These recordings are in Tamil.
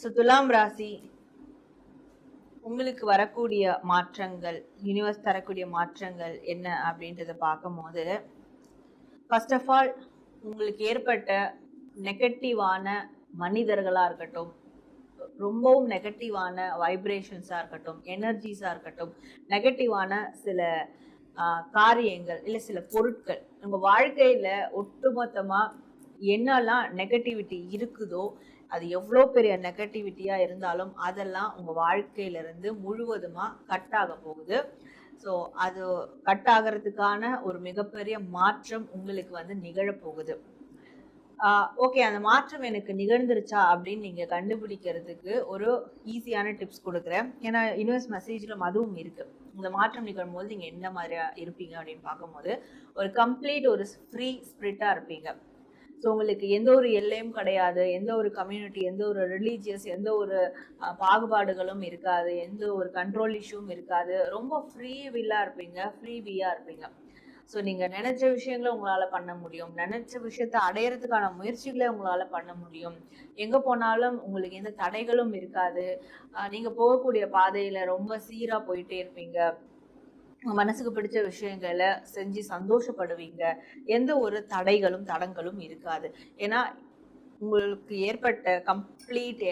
ஸோ துலாம் ராசி உங்களுக்கு வரக்கூடிய மாற்றங்கள், யூனிவர்ஸ் தரக்கூடிய மாற்றங்கள் என்ன அப்படின்றத பார்க்கும்போது, ஃபர்ஸ்ட் ஆஃப் ஆல் உங்களுக்கு ஏற்பட்ட நெகட்டிவான மனிதர்களா இருக்கட்டும், ரொம்பவும் நெகட்டிவான வைப்ரேஷன்ஸா இருக்கட்டும், எனர்ஜிஸா இருக்கட்டும், நெகட்டிவான சில காரியங்கள் இல்லை சில பொருட்கள் உங்க வாழ்க்கையில ஒட்டுமொத்தமா என்னெல்லாம் நெகட்டிவிட்டி இருக்குதோ, அது எவ்வளோ பெரிய நெகட்டிவிட்டியா இருந்தாலும் அதெல்லாம் உங்க வாழ்க்கையில இருந்து முழுவதுமா கட் ஆக போகுது. ஸோ அது கட் ஆகிறதுக்கான ஒரு மிகப்பெரிய மாற்றம் உங்களுக்கு வந்து நிகழப்போகுது. ஓகே, அந்த மாற்றம் எனக்கு நிகழ்ந்துருச்சா அப்படின்னு நீங்க கண்டுபிடிக்கிறதுக்கு ஒரு ஈஸியான டிப்ஸ் கொடுக்குறேன். ஏன்னா யூனிவர்ஸ் மெசேஜ்ல அதுவும் இருக்கு. இந்த மாற்றம் நிகழும் போது நீங்க எந்த மாதிரியா இருப்பீங்க அப்படின்னு பார்க்கும்போது, ஒரு கம்ப்ளீட் ஒரு ஃப்ரீ ஸ்பிரிட்டா இருப்பீங்க. ஸோ உங்களுக்கு எந்த ஒரு எல்லையும் கிடையாது, எந்த ஒரு கம்யூனிட்டி, எந்த ஒரு ரிலீஜியஸ், எந்த ஒரு பாகுபாடுகளும் இருக்காது, எந்த ஒரு கண்ட்ரோல் இஷ்யூவும் இருக்காது. ரொம்ப ஃப்ரீ வில்லா இருப்பீங்க, ஃப்ரீ வியா இருப்பீங்க. ஸோ நீங்க நினைச்ச விஷயங்களை உங்களால பண்ண முடியும், நினைச்ச விஷயத்த அடையறதுக்கான முயற்சிகளை உங்களால பண்ண முடியும். எங்க போனாலும் உங்களுக்கு எந்த தடைகளும் இருக்காது. நீங்க போகக்கூடிய பாதையில ரொம்ப சீரா போயிட்டே இருப்பீங்க. மனசுக்கு பிடிச்ச விஷயங்களை செஞ்சு சந்தோஷப்படுவீங்க. எந்த ஒரு தடைகளும் தடங்களும் இருக்காது. ஏன்னா உங்களுக்கு ஏற்பட்ட கம்ப்ளீட்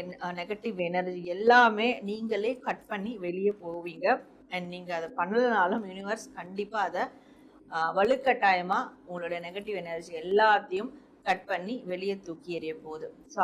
நெகட்டிவ் எனர்ஜி எல்லாமே நீங்களே கட் பண்ணி வெளியே போவீங்க. அண்ட் நீங்க அதை பண்ணலனாலும் யூனிவர்ஸ் கண்டிப்பா அதை வலுக்கட்டாயமா உங்களுடைய நெகட்டிவ் எனர்ஜி எல்லாத்தையும் கட் பண்ணி வெளியே தூக்கி எறிய போகுது. ஸோ